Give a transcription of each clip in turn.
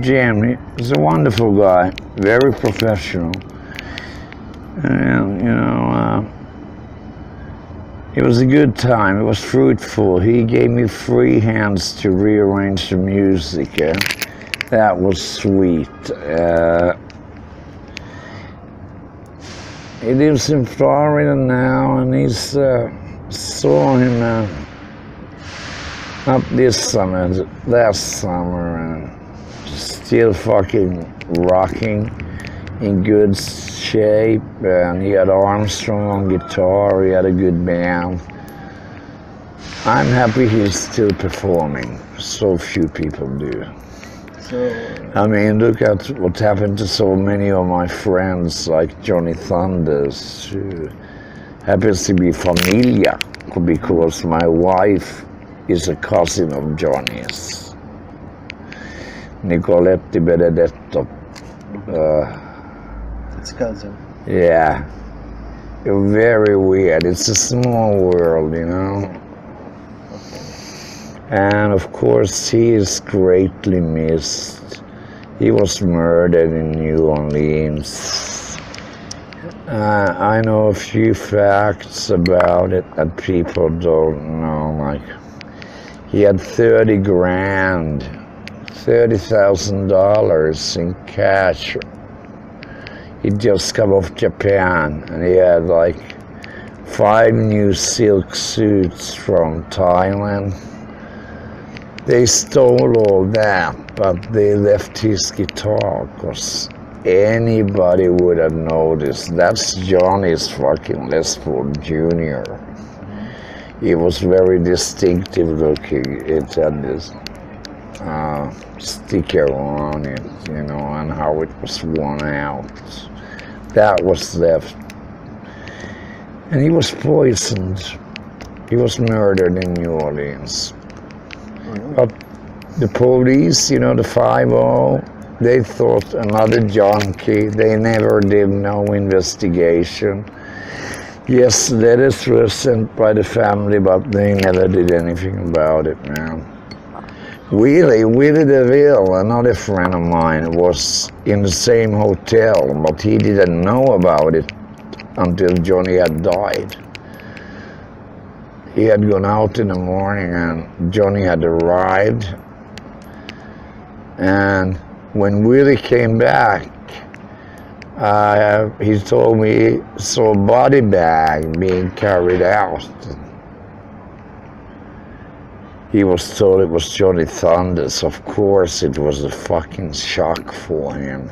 Jim, he's a wonderful guy, very professional. And, it was a good time. It was fruitful. He gave me free hands to rearrange the music. That was sweet. He lives in Florida now, and he's saw him not this summer, last summer, and still fucking rocking, in good shape, and he had Armstrong on guitar. He had a good band. I'm happy he's still performing. So few people do. I mean, look at what happened to so many of my friends, like Johnny Thunders, who happens to be familia, because my wife is a cousin of Johnny's. Nicoletti Benedetto. It's cousin. Yeah. Very weird. It's a small world, And of course, he is greatly missed. He was murdered in New Orleans. I know a few facts about it that people don't know. Like, he had 30 grand, $30,000 in cash. He just come off Japan, and he had like 5 new silk suits from Thailand. They stole all that, but they left his guitar, because anybody would have noticed. That's Johnny's fucking Les Paul Jr. He was very distinctive looking. It had this sticker on it, and how it was worn out. That was left. And he was poisoned. He was murdered in New Orleans. But the police, the 5-0, they thought another junkie. They never did no investigation. Yes, letters were sent by the family, but they never did anything about it, man. Willie DeVille, another friend of mine, was in the same hotel, but he didn't know about it until Johnny had died. He had gone out in the morning, and Johnny had arrived. And when Willie came back, he told me he saw a body bag being carried out. He was told it was Johnny Thunders. Of course, it was a fucking shock for him.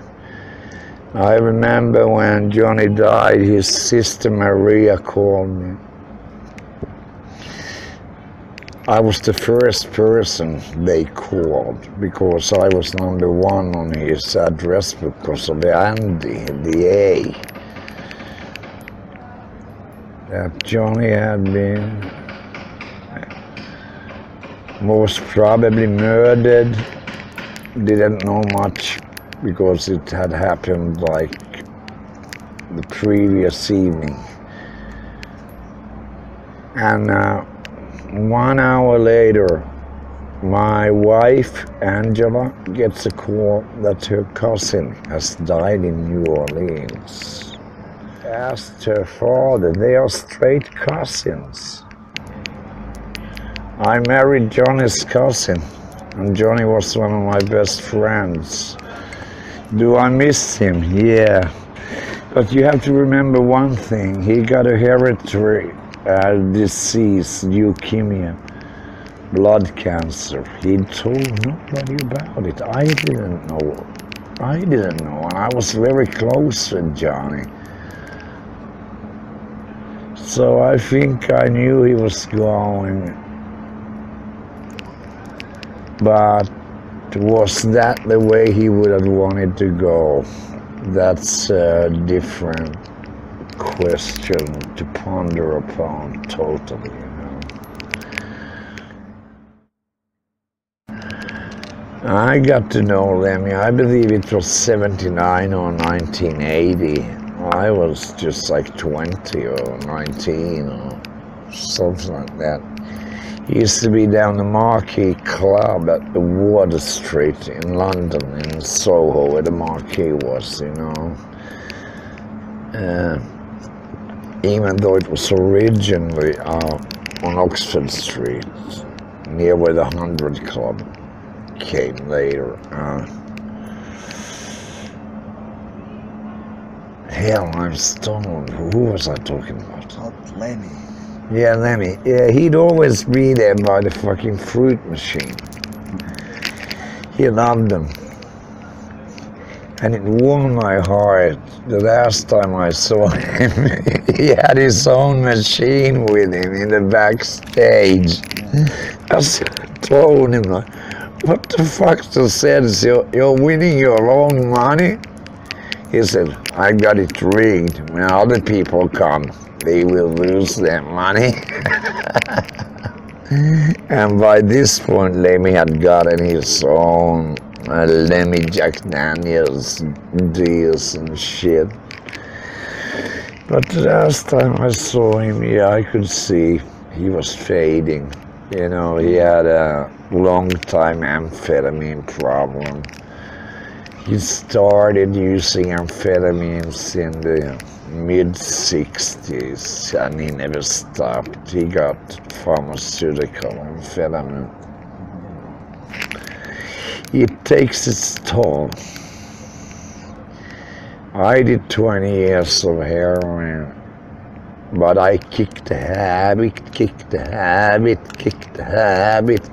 I remember when Johnny died, his sister Maria called me. I was the first person they called, because I was #1 on his address because of the Andy, the A. That Johnny had been most probably murdered. Didn't know much because it had happened like the previous evening. And 1 hour later, my wife, Angela, gets a call that her cousin has died in New Orleans. Asked her father, they are straight cousins. I married Johnny's cousin, and Johnny was one of my best friends. Do I miss him? Yeah. But you have to remember one thing. He got a hereditary disease, leukemia, blood cancer. He told nobody about it. I didn't know, and I was very close with Johnny. So I think I knew he was going. But was that the way he would have wanted to go? That's a different question to ponder upon totally, I got to know Lemmy, I believe it was 79 or 1980. I was just like 20 or 19 or something like that. He used to be down the Marquee Club at the Water Street in London, in Soho, where the Marquee was, you know. Even though it was originally on Oxford Street, near where the 100 Club came later. Hell, I'm stoned. Who was I talking about? Lemmy. Yeah, Lemmy. Yeah, he'd always be there by the fucking fruit machine. He loved them. And it warmed my heart the last time I saw him. He had his own machine with him in the backstage. I told him, what the fuck's the sense? You're winning your own money? He said, I got it rigged. When other people come, they will lose their money. And by this point, Lemmy had gotten his own Lemmy Jack Daniels deals and shit. But the last time I saw him, yeah, I could see he was fading. You know, he had a long-time amphetamine problem. He started using amphetamines in the mid-60s, and he never stopped. He got pharmaceutical amphetamine. It takes its toll. I did 20 years of heroin, but I kicked the habit,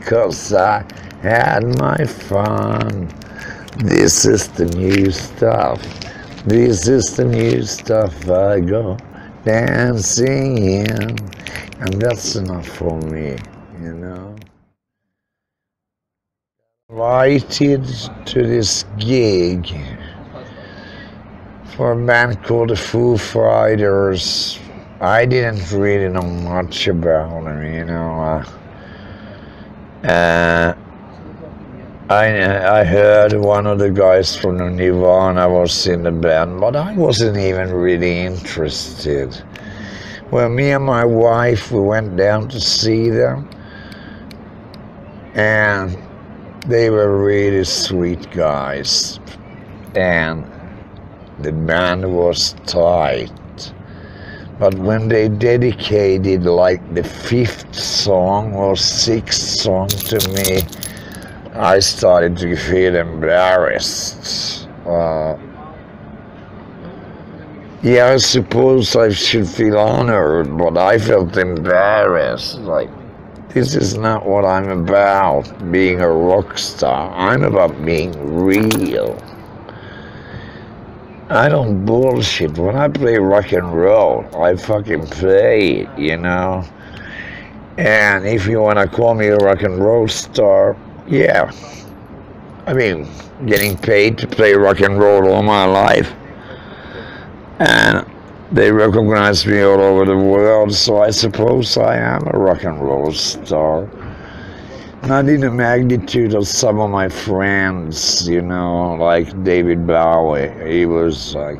cause I had my fun. This is the new stuff. This is the new stuff I go dancing in. And that's enough for me, you know. Invited to this gig for a band called the Foo Fighters. I didn't really know much about them, you know. I heard one of the guys from the Nirvana was in the band, but I wasn't even really interested. Well, me and my wife, we went down to see them, and they were really sweet guys, and the band was tight. But when they dedicated like the 5th song or 6th song to me, I started to feel embarrassed. Yeah, I suppose I should feel honored, but I felt embarrassed. Like, this is not what I'm about, being a rock star. I'm about being real. I don't bullshit. When I play rock and roll, I fucking play it, you know? And if you want to call me a rock and roll star, yeah. I mean, getting paid to play rock and roll all my life. And they recognize me all over the world, so I suppose I am a rock and roll star. Not in the magnitude of some of my friends, you know, like David Bowie. He was like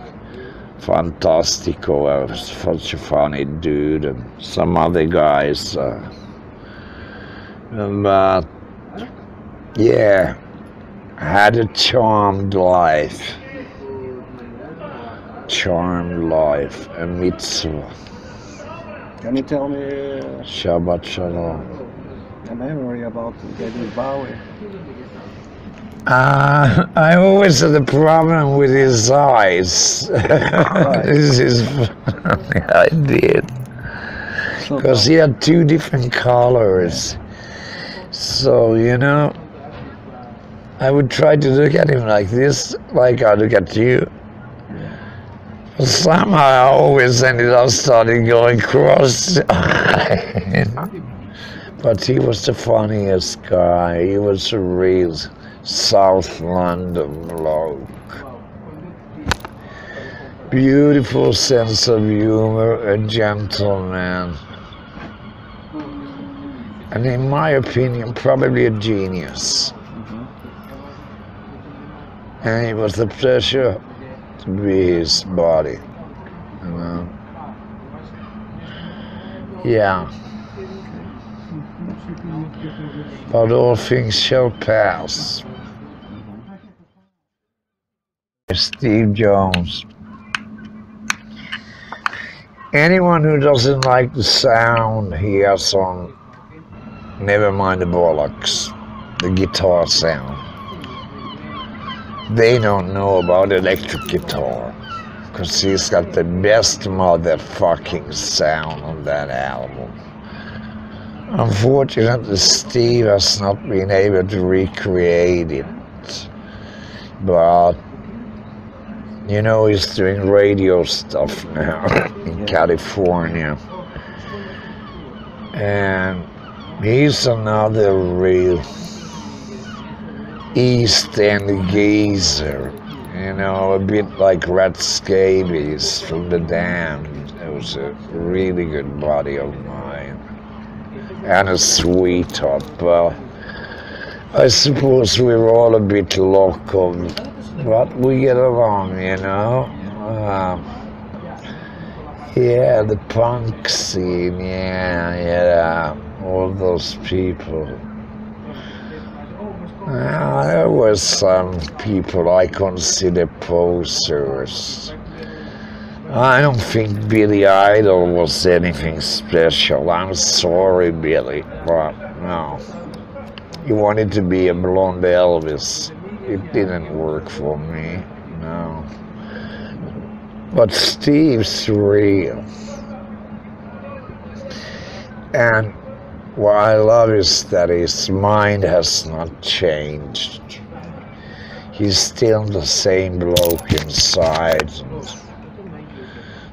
fantastico, such a funny dude, and some other guys. But yeah, I had a charmed life. Charmed life, a mitzvah. Can you tell me Shabbat Shalom. a memory about David Bowie? I always had a problem with his eyes. This is funny. I did. Because he had 2 different colors. So, you know, I would try to look at him like this, like I look at you. But somehow I always ended up starting going cross-eyed. But he was the funniest guy. He was a real South London bloke. Beautiful sense of humor, a gentleman. And in my opinion, probably a genius. And it was a pleasure to be his body, you know. Yeah. But all things shall pass. Steve Jones. Anyone who doesn't like the sound he has on, never mind the bollocks, the guitar sound. They don't know about electric guitar, because he's got the best motherfucking sound on that album. Unfortunately, Steve has not been able to recreate it, but you know, he's doing radio stuff now in California. And he's another real East End geezer. You know, a bit like Rat Scabies from The Damned. It was a really good buddy of mine. And a sweetheart. But I suppose we were all a bit local. But we get along, you know. Yeah, the punk scene, yeah, all those people. There were some people I consider posers. I don't think Billy Idol was anything special. I'm sorry, Billy, but no. He wanted to be a blonde Elvis. It didn't work for me, no. But Steve's real. And what I love is that his mind has not changed. He's still the same bloke inside.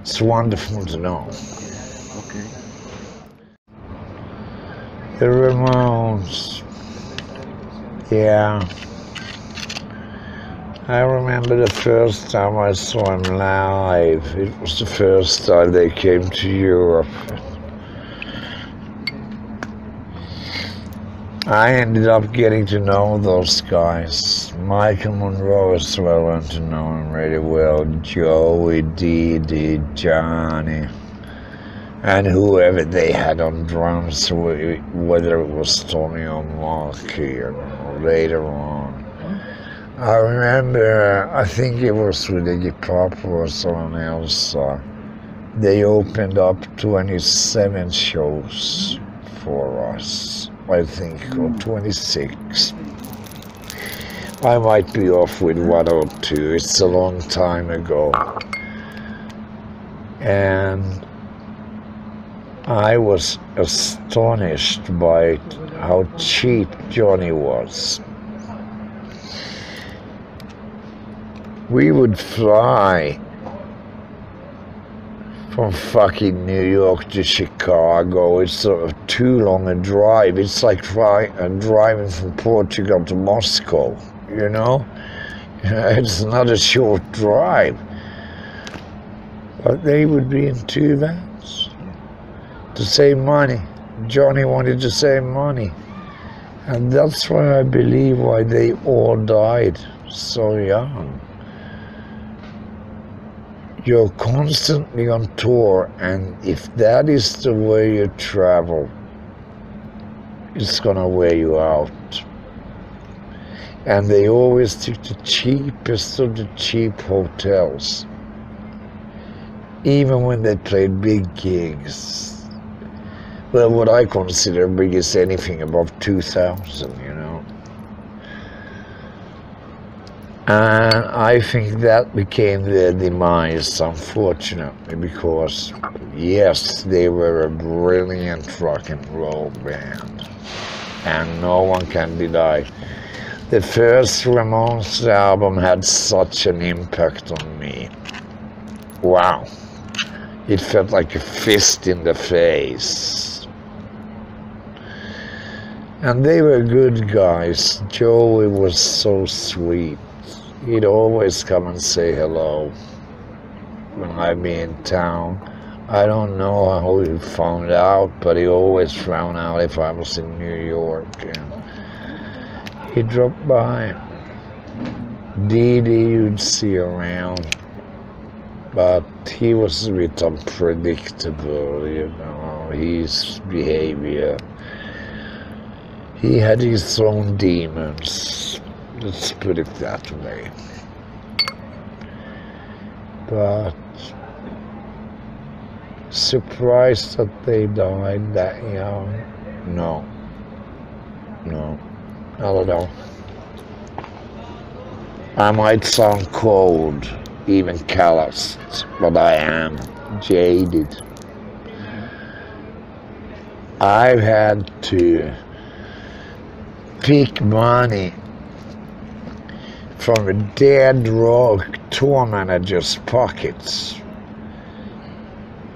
It's wonderful to know. Okay. The Ramones. Yeah. I remember the first time I saw him live. It was the first time they came to Europe. I ended up getting to know those guys. Michael Monroe as well, I learned to know him really well. Joey, Dee Dee, Johnny, and whoever they had on drums, whether it was Tony or Marky or later on. I remember, I think it was with Iggy Pop or someone else. They opened up 27 shows for us, I think, or 26. I might be off with 1 or 2. It's a long time ago. And I was astonished by how cheap Johnny was. We would fly from fucking New York to Chicago. It's sort of too long a drive. It's like driving from Portugal to Moscow, you know? It's not a short drive. But they would be in 2 vans to save money. Johnny wanted to save money. And that's why I believe why they all died so young. You're constantly on tour, and if that is the way you travel, it's gonna wear you out. And they always took the cheapest of the cheap hotels, even when they played big gigs. Well, what I consider big is anything above 2,000, you know. And I think that became their demise, unfortunately, because, yes, they were a brilliant rock and roll band, and no one can deny. The first Ramones album had such an impact on me. Wow. It felt like a fist in the face. And they were good guys. Joey was so sweet. He'd always come and say hello when I'd be in town. I don't know how he found out, but he always found out if I was in New York. And he dropped by. Dee Dee you'd see around, but he was a bit unpredictable, you know, his behavior. He had his own demons, let's put it that way. But surprised that they died that young? No, not at all. I might sound cold, even calloused, but I am jaded. I've had to pick money from a dead rogue tour manager's pockets.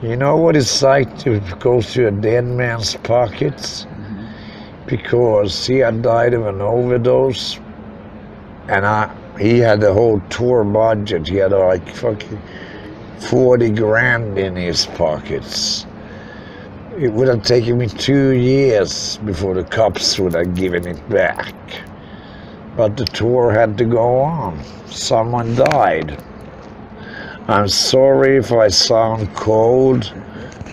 You know what it's like to go through a dead man's pockets? Because he had died of an overdose, and he had the whole tour budget. He had like fucking 40 grand in his pockets. It would have taken me 2 years before the cops would have given it back. But the tour had to go on. Someone died. I'm sorry if I sound cold,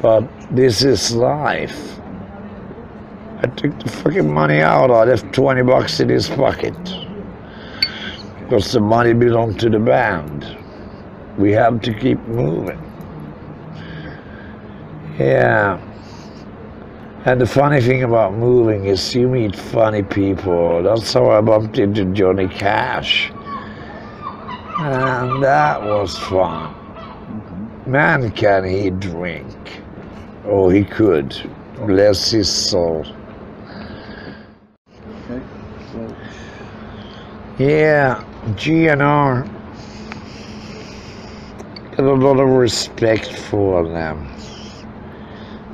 but this is life. I took the fucking money out. I left 20 bucks in his pocket. Because the money belonged to the band. We have to keep moving. Yeah. And the funny thing about moving is you meet funny people. That's how I bumped into Johnny Cash. And that was fun. Man, can he drink. Oh, he could. Bless his soul. Okay, so Yeah, GNR. Got a lot of respect for them.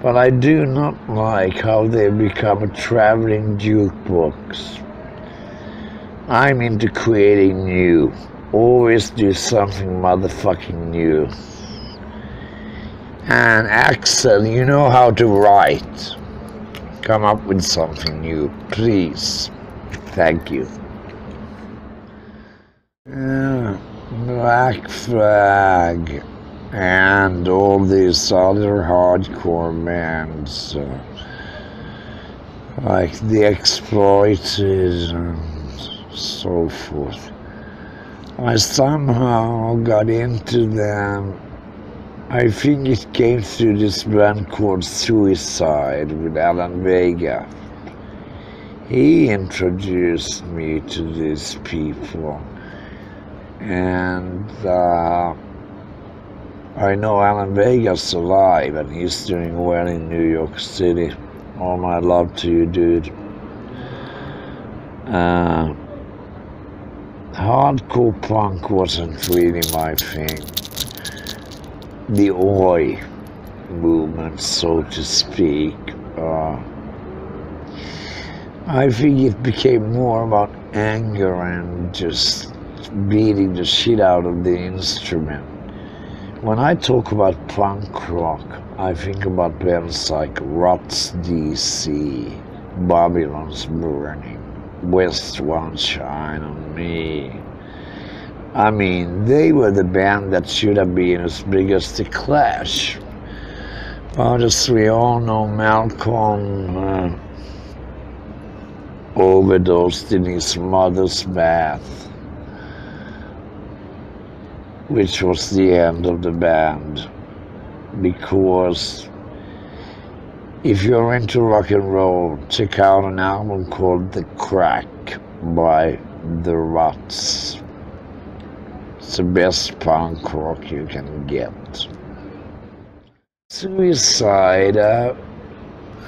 But I do not like how they've become a traveling jukebox. I'm into creating new. Always do something motherfucking new. And Axel, you know how to write. Come up with something new, please. Thank you. Black Flag and all these other hardcore bands like The Exploited and so forth. I somehow got into them. I think it came through this band called Suicide with Alan Vega. He introduced me to these people, and I know Alan Vega's alive and he's doing well in New York City. All my love to you, dude. Hardcore punk wasn't really my thing. The Oi movement, so to speak. I think it became more about anger and just beating the shit out of the instrument. When I talk about punk rock, I think about bands like Ruts DC, Babylon's Burning, West One Shine on Me. I mean, they were the band that should have been as big as The Clash. But as we all know, Malcolm overdosed in his mother's bath, which was the end of the band. Because if you're into rock and roll, check out an album called The Crack by The Ruts. It's the best punk rock you can get. Suicide,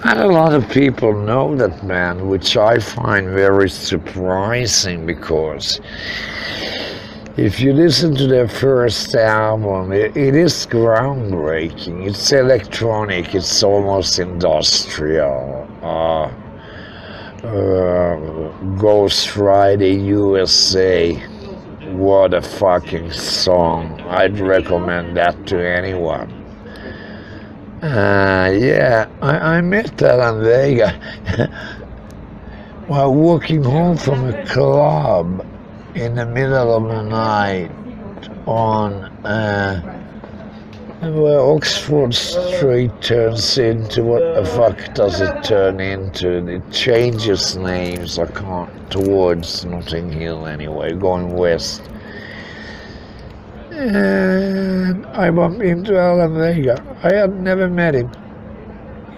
not a lot of people know that band, which I find very surprising, because if you listen to their first album, it is groundbreaking. It's electronic, it's almost industrial. Ghost Friday USA, what a fucking song. I'd recommend that to anyone. Yeah, I met Alan Vega while walking home from a club in the middle of the night on And where Oxford Street turns into, what the fuck does it turn into? It changes names, I can't, towards Notting Hill anyway, going west. And I bumped into Alan Vega. I had never met him.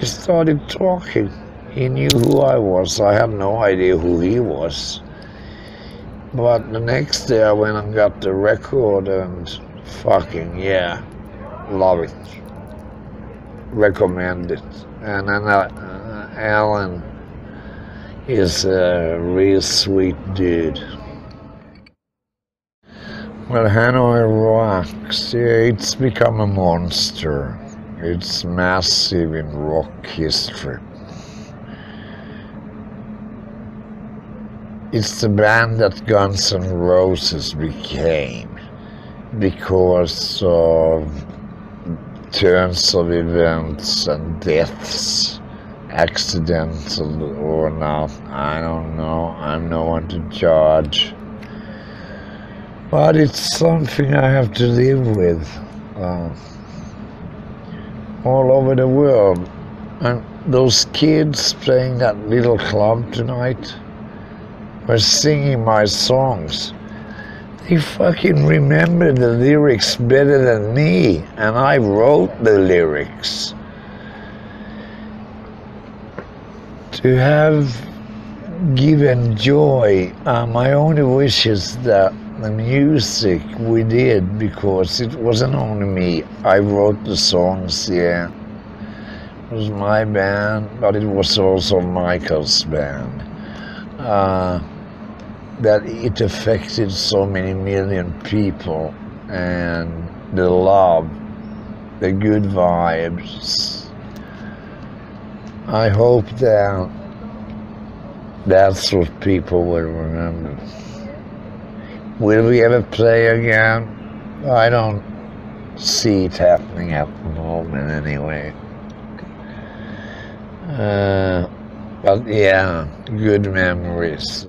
He started talking. He knew who I was. I had no idea who he was. But the next day I went and got the record and fucking, yeah, love it. Recommend it. And then Alan is a real sweet dude. Well, Hanoi rocks. Yeah, it's become a monster. It's massive in rock history. It's the band that Guns N' Roses became because of turns of events and deaths, accidental or not, I don't know. I'm no one to judge. But it's something I have to live with all over the world. And those kids playing that little club tonight were singing my songs. They fucking remember the lyrics better than me, and I wrote the lyrics. To have given joy, my only wish is that the music we did, because it wasn't only me. I wrote the songs, yeah. It was my band, but it was also Michael's band. That it affected so many million people, and the love, the good vibes. I hope that that's what people will remember. Will we ever play again? I don't see it happening at the moment anyway. But yeah, good memories.